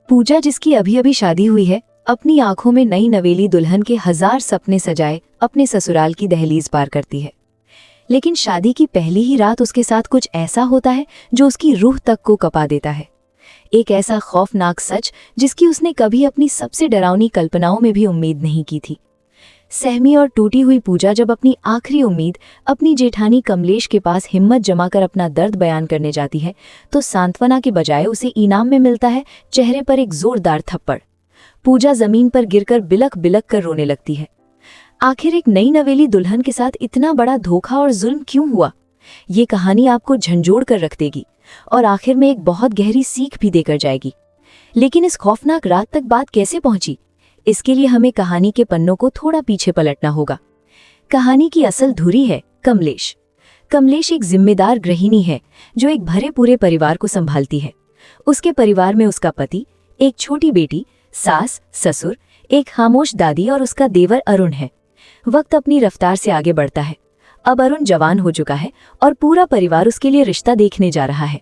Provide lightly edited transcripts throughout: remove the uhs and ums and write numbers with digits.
पूजा, जिसकी अभी अभी शादी हुई है, अपनी आंखों में नई नवेली दुल्हन के 1000 सपने सजाए अपने ससुराल की दहलीज पार करती है। लेकिन शादी की पहली ही रात उसके साथ कुछ ऐसा होता है जो उसकी रूह तक को कपा देता है। एक ऐसा खौफनाक सच जिसकी उसने कभी अपनी सबसे डरावनी कल्पनाओं में भी उम्मीद नहीं की थी। सहमी और टूटी हुई पूजा जब अपनी आखिरी उम्मीद अपनी जेठानी कमलेश के पास हिम्मत जमाकर अपना दर्द बयान करने जाती है, तो सांत्वना के बजाय उसे इनाम में मिलता है चेहरे पर एक जोरदार थप्पड़। पूजा जमीन पर गिरकर बिलक बिलक कर रोने लगती है। आखिर एक नई नवेली दुल्हन के साथ इतना बड़ा धोखा और जुल्म क्यों हुआ? ये कहानी आपको झंझोड़ कर रख देगी और आखिर में एक बहुत गहरी सीख भी देकर जाएगी। लेकिन इस खौफनाक रात तक बात कैसे पहुंची? इसके लिए हमें कहानी के पन्नों को थोड़ा पीछे पलटना होगा। कहानी की असल धुरी है कमलेश। कमलेश एक जिम्मेदार गृहिणी है जो एक भरे पूरे परिवार को संभालती है। उसके परिवार में उसका पति, एक छोटी बेटी, सास, ससुर, एक खामोश दादी और उसका देवर अरुण है। वक्त अपनी रफ्तार से आगे बढ़ता है। अब अरुण जवान हो चुका है और पूरा परिवार उसके लिए रिश्ता देखने जा रहा है।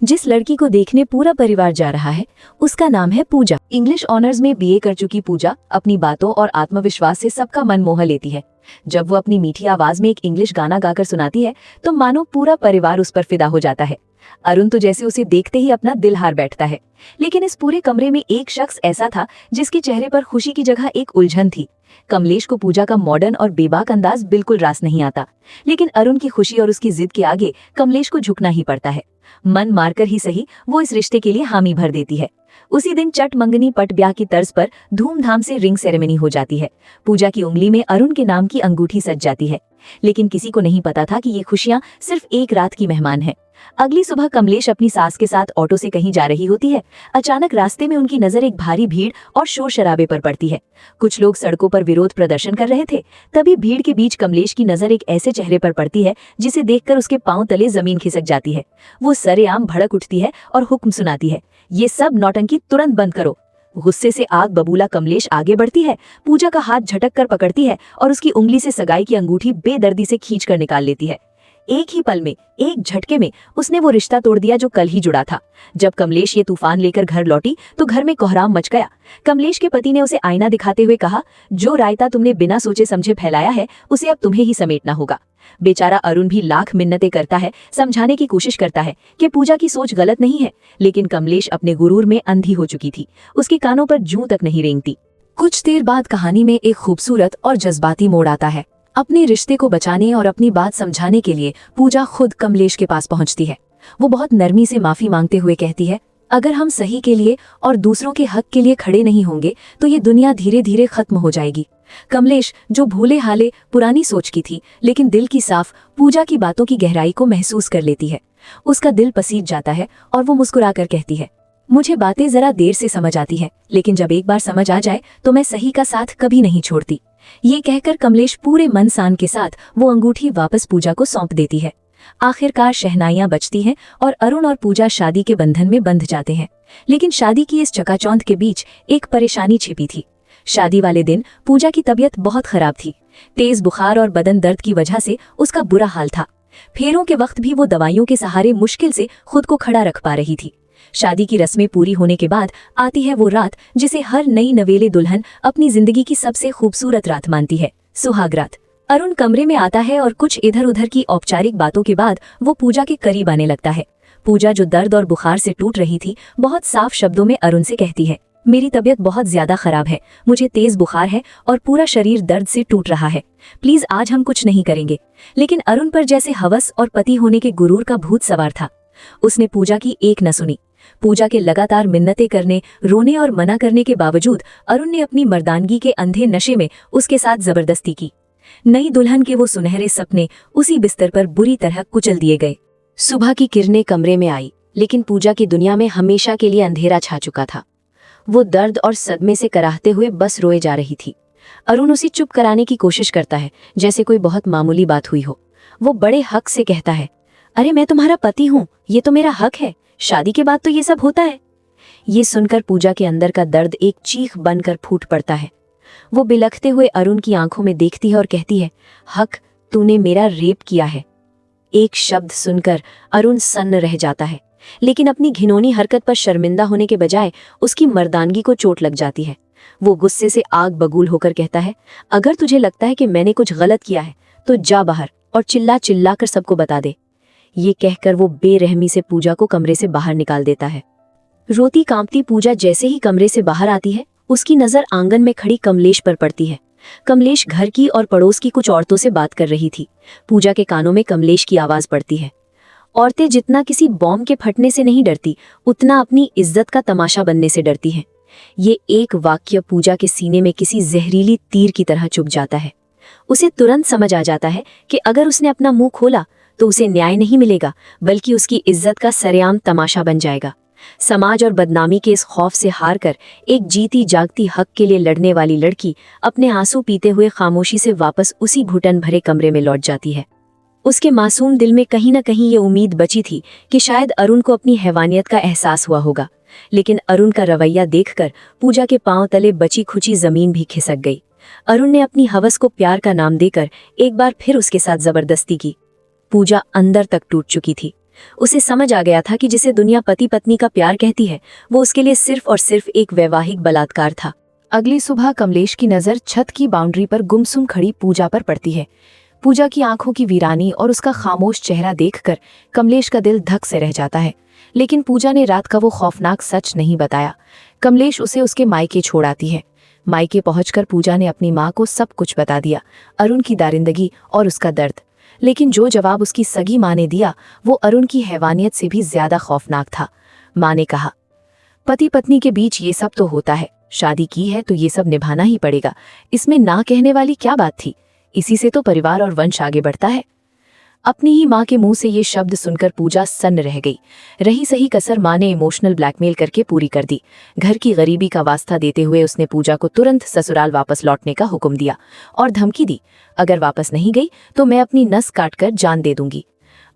जिस लड़की को देखने पूरा परिवार जा रहा है उसका नाम है पूजा। इंग्लिश ऑनर्स में बीए कर चुकी पूजा अपनी बातों और आत्मविश्वास से सबका मन मोह लेती है। जब वो अपनी मीठी आवाज में एक इंग्लिश गाना गाकर सुनाती है तो मानो पूरा परिवार उस पर फिदा हो जाता है। अरुण तो जैसे उसे देखते ही अपना दिल हार बैठता है। लेकिन इस पूरे कमरे में एक शख्स ऐसा था जिसके चेहरे पर खुशी की जगह एक उलझन थी। कमलेश को पूजा का मॉडर्न और बेबाक अंदाज बिल्कुल रास नहीं आता, लेकिन अरुण की खुशी और उसकी जिद के आगे कमलेश को झुकना ही पड़ता है। मन मारकर ही सही वो इस रिश्ते के लिए हामी भर देती है। उसी दिन चट मंगनी पट ब्याह की तर्ज पर धूमधाम से रिंग सेरेमनी हो जाती है। पूजा की उंगली में अरुण के नाम की अंगूठी सज जाती है। लेकिन किसी को नहीं पता था कि ये खुशियां सिर्फ एक रात की मेहमान है। अगली सुबह कमलेश अपनी सास के साथ ऑटो से कहीं जा रही होती है। अचानक रास्ते में उनकी नजर एक भारी भीड़ और शोर शराबे पर पड़ती है। कुछ लोग सड़कों पर विरोध प्रदर्शन कर रहे थे। तभी भीड़ के बीच कमलेश की नजर एक ऐसे चेहरे पर पड़ती है जिसे देखकर उसके पांव तले जमीन खिसक जाती है। वो सरेआम भड़क उठती है और हुक्म सुनाती है, ये सब नौटंकी तुरंत बंद करो। गुस्से से आग बबूला कमलेश आगे बढ़ती है, पूजा का हाथ झटक कर पकड़ती है और उसकी उंगली से सगाई की अंगूठी बेदर्दी से खींच कर निकाल लेती है। एक ही पल में, एक झटके में उसने वो रिश्ता तोड़ दिया जो कल ही जुड़ा था। जब कमलेश ये तूफान लेकर घर लौटी तो घर में कोहराम मच गया। कमलेश के पति ने उसे आईना दिखाते हुए कहा, जो रायता तुमने बिना सोचे समझे फैलाया है उसे अब तुम्हें ही समेटना होगा। बेचारा अरुण भी लाख मिन्नतें करता है, समझाने की कोशिश करता है कि पूजा की सोच गलत नहीं है, लेकिन कमलेश अपने गुरूर में अंधी हो चुकी थी। उसके कानों पर जूं तक नहीं रेंगती। कुछ देर बाद कहानी में एक खूबसूरत और जज्बाती मोड़ आता है। अपने रिश्ते को बचाने और अपनी बात समझाने के लिए पूजा खुद कमलेश के पास पहुंचती है। वो बहुत नरमी से माफी मांगते हुए कहती है, अगर हम सही के लिए और दूसरों के हक के लिए खड़े नहीं होंगे तो ये दुनिया धीरे धीरे खत्म हो जाएगी। कमलेश, जो भूले हाले पुरानी सोच की थी लेकिन दिल की साफ, पूजा की बातों की गहराई को महसूस कर लेती है। उसका दिल पसीज जाता है और वो मुस्कुराकर कहती है, मुझे बातें जरा देर से समझ आती है, लेकिन जब एक बार समझ आ जाए तो मैं सही का साथ कभी नहीं छोड़ती। ये कहकर कमलेश पूरे मन सान के साथ वो अंगूठी वापस पूजा को सौंप देती है। आखिरकार शहनाइयां बजती हैं और अरुण और पूजा शादी के बंधन में बंध जाते हैं। लेकिन शादी की इस चकाचौंध के बीच एक परेशानी छिपी थी। शादी वाले दिन पूजा की तबीयत बहुत खराब थी। तेज बुखार और बदन दर्द की वजह से उसका बुरा हाल था। फेरों के वक्त भी वो दवाइयों के सहारे मुश्किल से खुद को खड़ा रख पा रही थी। शादी की रस्में पूरी होने के बाद आती है वो रात जिसे हर नई नवेले दुल्हन अपनी जिंदगी की सबसे खूबसूरत रात मानती है, सुहाग रात। अरुण कमरे में आता है और कुछ इधर उधर की औपचारिक बातों के बाद वो पूजा के करीब आने लगता है। पूजा, जो दर्द और बुखार से टूट रही थी, बहुत साफ शब्दों में अरुण से कहती है, मेरी तबीयत बहुत ज्यादा खराब है, मुझे तेज बुखार है और पूरा शरीर दर्द से टूट रहा है। प्लीज आज हम कुछ नहीं करेंगे। लेकिन अरुण पर जैसे हवस और पति होने के गुरूर का भूत सवार था। उसने पूजा की एक न सुनी। पूजा के लगातार मिन्नतें करने, रोने और मना करने के बावजूद अरुण ने अपनी मर्दानगी के अंधे नशे में उसके साथ जबरदस्ती की। नई दुल्हन के वो सुनहरे सपने उसी बिस्तर पर बुरी तरह कुचल दिए गए। सुबह की किरणें कमरे में आई, लेकिन पूजा की दुनिया में हमेशा के लिए अंधेरा छा चुका था। वो दर्द और सदमे से कराहते हुए बस रोए जा रही थी। अरुण उसे चुप कराने की कोशिश करता है, जैसे कोई बहुत मामूली बात हुई हो। वो बड़े हक से कहता है, अरे मैं तुम्हारा पति हूँ, ये तो मेरा हक है, शादी के बाद तो ये सब होता है। ये सुनकर पूजा के अंदर का दर्द एक चीख बनकर फूट पड़ता है। वो बिलखते हुए अरुण की आंखों में देखती है और कहती है, हक, तूने मेरा रेप किया है। एक शब्द सुनकर अरुण सन्न रह जाता है, लेकिन अपनी घिनौनी हरकत पर शर्मिंदा होने के बजाय उसकी मर्दानगी को चोट लग जाती है। वो गुस्से से आग बबूल होकर कहता है, अगर तुझे लगता है कि मैंने कुछ गलत किया है तो जा बाहर और चिल्ला चिल्ला कर सबको बता दे। ये कहकर वो बेरहमी से पूजा को कमरे से बाहर निकाल देता है। रोती कांपती पूजा जैसे ही कमरे से बाहर आती है, उसकी नजर आंगन में खड़ी कमलेश पर पड़ती है। कमलेश घर की और पड़ोस की कुछ औरतों से बात कर रही थी। पूजा के कानों में कमलेश की आवाज पड़ती है। औरतें जितना किसी बॉम्ब के फटने से नहीं डरती, उतना अपनी इज्जत का तमाशा बनने से डरती हैं। ये एक वाक्य पूजा के सीने में किसी जहरीली तीर की तरह चुभ जाता है। उसे तुरंत समझ आ जाता है कि अगर उसने अपना मुंह खोला तो उसे न्याय नहीं मिलेगा, बल्कि उसकी इज्जत का सरेआम तमाशा बन जाएगा। समाज और बदनामी के इस खौफ से हार कर एक जीती जागती हक के लिए लड़ने वाली लड़की अपने आंसू पीते हुए खामोशी से वापस उसी घुटन भरे कमरे में लौट जाती है। उसके मासूम दिल में कहीं न कहीं ये उम्मीद बची थी कि शायद अरुण को अपनी हैवानियत का एहसास हुआ होगा, लेकिन अरुण का रवैया देखकर पूजा के पांव तले बची खुची जमीन भी खिसक गई। अरुण ने अपनी हवस को प्यार का नाम देकर एक बार फिर उसके साथ जबरदस्ती की। पूजा अंदर तक टूट चुकी थी। उसे समझ आ गया था कि जिसे दुनिया पति पत्नी का प्यार कहती है, वो उसके लिए सिर्फ और सिर्फ एक वैवाहिक बलात्कार था। अगली सुबह कमलेश की नजर छत की बाउंड्री पर गुमसुम खड़ी पूजा पर पड़ती है। पूजा की आंखों की वीरानी और उसका खामोश चेहरा देखकर कमलेश का दिल धक से रह जाता है। लेकिन पूजा ने रात का वो खौफनाक सच नहीं बताया। कमलेश उसे उसके मायके छोड़ आती है। मायके पहुंचकर पूजा ने अपनी माँ को सब कुछ बता दिया, अरुण की दारिंदगी और उसका दर्द। लेकिन जो जवाब उसकी सगी माँ ने दिया वो अरुण की हैवानियत से भी ज्यादा खौफनाक था। माँ ने कहा, पति पत्नी के बीच ये सब तो होता है, शादी की है तो ये सब निभाना ही पड़ेगा, इसमें ना कहने वाली क्या बात थी, इसी से तो परिवार और वंश आगे बढ़ता है। अपनी ही माँ के मुंह से ये शब्द सुनकर पूजा सन्न रह गई। रही सही कसर माँ ने इमोशनल ब्लैकमेल करके पूरी कर दी। घर की गरीबी का वास्ता देते हुए उसने पूजा को तुरंत ससुराल वापस लौटने का हुक्म दिया और धमकी दी, अगर वापस नहीं गई तो मैं अपनी नस काटकर जान दे दूंगी।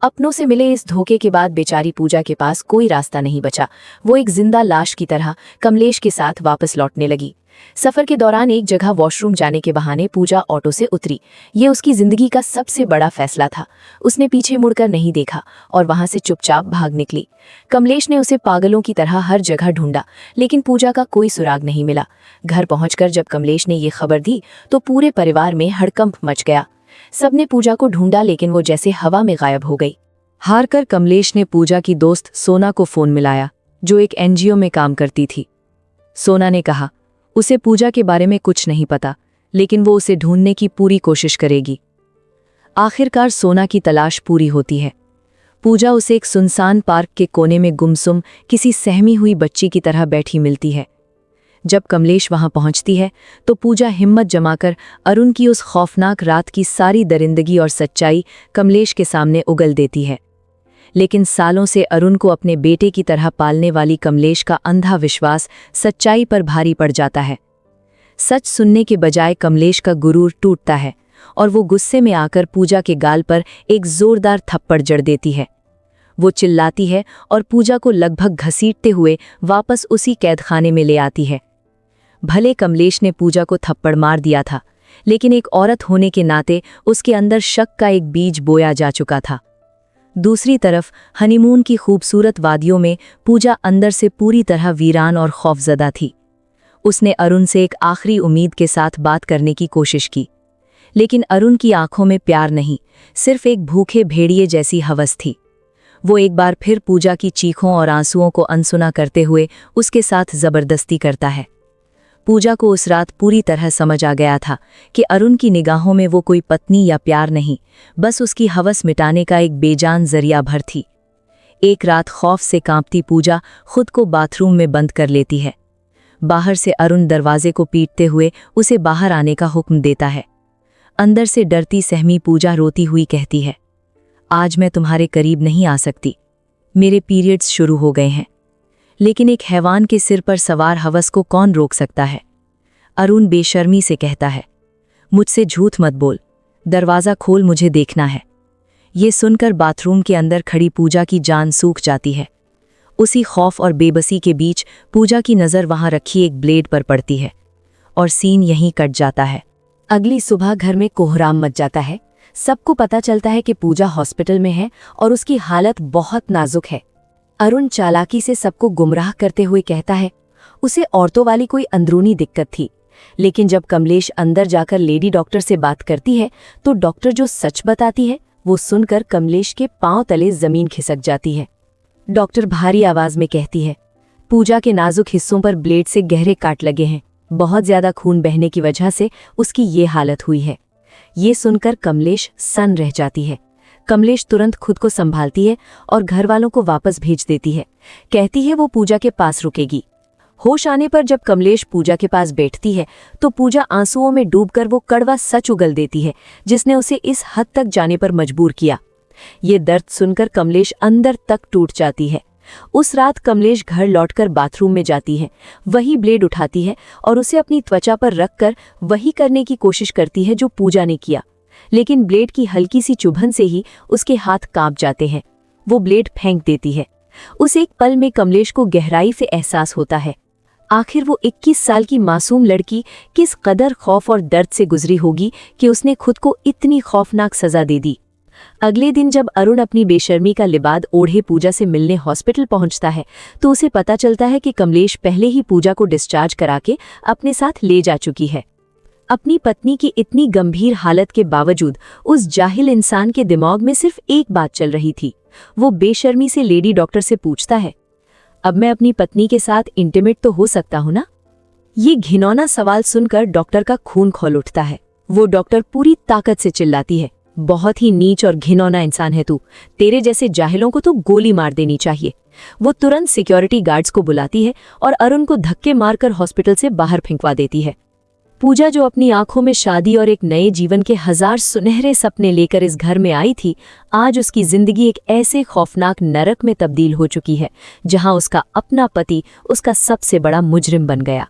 अपनों से मिले इस धोखे के बाद बेचारी पूजा के पास कोई रास्ता नहीं बचा। वो एक जिंदा लाश की तरह कमलेश के साथ वापस लौटने लगी। सफर के दौरान एक जगह वॉशरूम जाने के बहाने पूजा ऑटो से उतरी। ये उसकी जिंदगी का सबसे बड़ा फैसला था। उसने पीछे मुड़कर नहीं देखा और वहां से चुपचाप भाग निकली। कमलेश ने उसे पागलों की तरह हर जगह ढूंढा, लेकिन पूजा का कोई सुराग नहीं मिला। घर पहुंचकर जब कमलेश ने ये खबर दी तो पूरे परिवार में हड़कंप मच गया। सबने पूजा को ढूंढा, लेकिन वो जैसे हवा में गायब हो गई। हार कर कमलेश ने पूजा की दोस्त सोना को फोन मिलाया, जो एक एनजीओ में काम करती थी। सोना ने कहा उसे पूजा के बारे में कुछ नहीं पता, लेकिन वो उसे ढूंढने की पूरी कोशिश करेगी। आखिरकार सोना की तलाश पूरी होती है। पूजा उसे एक सुनसान पार्क के कोने में गुमसुम किसी सहमी हुई बच्ची की तरह बैठी मिलती है। जब कमलेश वहां पहुंचती है तो पूजा हिम्मत जमाकर अरुण की उस खौफनाक रात की सारी दरिंदगी और सच्चाई कमलेश के सामने उगल देती है। लेकिन सालों से अरुण को अपने बेटे की तरह पालने वाली कमलेश का अंधा विश्वास सच्चाई पर भारी पड़ जाता है। सच सुनने के बजाय कमलेश का गुरूर टूटता है और वो गुस्से में आकर पूजा के गाल पर एक जोरदार थप्पड़ जड़ देती है। वो चिल्लाती है और पूजा को लगभग घसीटते हुए वापस उसी कैदखाने में ले आती है। भले कमलेश ने पूजा को थप्पड़ मार दिया था, लेकिन एक औरत होने के नाते उसके अंदर शक का एक बीज बोया जा चुका था। दूसरी तरफ हनीमून की खूबसूरत वादियों में पूजा अंदर से पूरी तरह वीरान और खौफजदा थी। उसने अरुण से एक आखिरी उम्मीद के साथ बात करने की कोशिश की, लेकिन अरुण की आंखों में प्यार नहीं, सिर्फ एक भूखे भेड़िए जैसी हवस थी। वो एक बार फिर पूजा की चीखों और आंसुओं को अनसुना करते हुए उसके साथ जबरदस्ती करता है। पूजा को उस रात पूरी तरह समझ आ गया था कि अरुण की निगाहों में वो कोई पत्नी या प्यार नहीं, बस उसकी हवस मिटाने का एक बेजान जरिया भर थी। एक रात खौफ से कांपती पूजा खुद को बाथरूम में बंद कर लेती है। बाहर से अरुण दरवाजे को पीटते हुए उसे बाहर आने का हुक्म देता है। अंदर से डरती सहमी पूजा रोती हुई कहती है, आज मैं तुम्हारे करीब नहीं आ सकती, मेरे पीरियड्स शुरू हो गए हैं। लेकिन एक हैवान के सिर पर सवार हवस को कौन रोक सकता है? अरुण बेशर्मी से कहता है, मुझसे झूठ मत बोल, दरवाज़ा खोल, मुझे देखना है। ये सुनकर बाथरूम के अंदर खड़ी पूजा की जान सूख जाती है। उसी खौफ और बेबसी के बीच पूजा की नज़र वहां रखी एक ब्लेड पर पड़ती है और सीन यहीं कट जाता है। अगली सुबह घर में कोहराम मच जाता है। सबको पता चलता है कि पूजा हॉस्पिटल में है और उसकी हालत बहुत नाजुक है। अरुण चालाकी से सबको गुमराह करते हुए कहता है उसे औरतों वाली कोई अंदरूनी दिक्कत थी, लेकिन जब कमलेश अंदर जाकर लेडी डॉक्टर से बात करती है तो डॉक्टर जो सच बताती है वो सुनकर कमलेश के पांव तले जमीन खिसक जाती है। डॉक्टर भारी आवाज में कहती है पूजा के नाजुक हिस्सों पर ब्लेड से गहरे काट लगे हैं, बहुत ज्यादा खून बहने की वजह से उसकी ये हालत हुई है। ये सुनकर कमलेश सन्न रह जाती है। कमलेश तुरंत खुद को संभालती है और घर वालों को वापस भेज देती है। कहती है वो पूजा के पास रुकेगी। होश आने पर जब कमलेश पूजा के पास बैठती है तो पूजा आंसुओं में डूबकर वो कड़वा सच उगल देती है जिसने उसे इस हद तक जाने पर मजबूर किया। ये दर्द सुनकर कमलेश अंदर तक टूट जाती है। उस रात कमलेश घर लौटकर बाथरूम में जाती है, वही ब्लेड उठाती है और उसे अपनी त्वचा पर रखकर वही करने की कोशिश करती है जो पूजा ने किया, लेकिन ब्लेड की हल्की सी चुभन से ही उसके हाथ कांप जाते हैं। वो ब्लेड फेंक देती है। उस एक पल में कमलेश को गहराई से एहसास होता है आखिर वो 21 साल की मासूम लड़की किस कदर खौफ और दर्द से गुजरी होगी कि उसने खुद को इतनी खौफनाक सजा दे दी। अगले दिन जब अरुण अपनी बेशर्मी का लिबाद ओढ़े पूजा से मिलने हॉस्पिटल पहुंचता है तो उसे पता चलता है कि कमलेश पहले ही पूजा को डिस्चार्ज करा के अपने साथ ले जा चुकी है। अपनी पत्नी की इतनी गंभीर हालत के बावजूद उस जाहिल इंसान के दिमाग में सिर्फ एक बात चल रही थी। वो बेशर्मी से लेडी डॉक्टर से पूछता है अब मैं अपनी पत्नी के साथ इंटीमेट तो हो सकता हूं ना? ये घिनौना सवाल सुनकर डॉक्टर का खून खौल उठता है। वो डॉक्टर पूरी ताकत से चिल्लाती है बहुत ही नीच और घिनौना इंसान है तू, तेरे जैसे जाहिलों को तो गोली मार देनी चाहिए। वो तुरंत सिक्योरिटी गार्ड्स को बुलाती है और अरुण को धक्के मारकर हॉस्पिटल से बाहर फेंकवा देती है। पूजा जो अपनी आंखों में शादी और एक नए जीवन के 1000 सुनहरे सपने लेकर इस घर में आई थी, आज उसकी जिंदगी एक ऐसे खौफनाक नरक में तब्दील हो चुकी है जहां उसका अपना पति उसका सबसे बड़ा मुजरिम बन गया।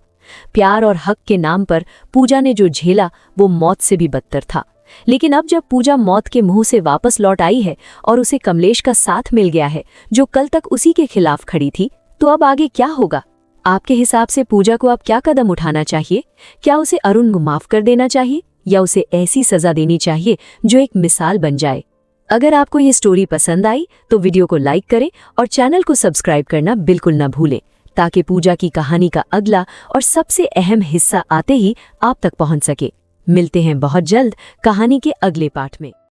प्यार और हक के नाम पर पूजा ने जो झेला वो मौत से भी बदतर था। लेकिन अब जब पूजा मौत के मुंह से वापस लौट आई है और उसे कमलेश का साथ मिल गया है जो कल तक उसी के खिलाफ खड़ी थी, तो अब आगे क्या होगा? आपके हिसाब से पूजा को अब क्या कदम उठाना चाहिए? क्या उसे अरुण को माफ कर देना चाहिए या उसे ऐसी सजा देनी चाहिए जो एक मिसाल बन जाए? अगर आपको ये स्टोरी पसंद आई तो वीडियो को लाइक करें और चैनल को सब्सक्राइब करना बिल्कुल न भूलें ताकि पूजा की कहानी का अगला और सबसे अहम हिस्सा आते ही आप तक पहुंच सके। मिलते हैं बहुत जल्द कहानी के अगले पार्ट में।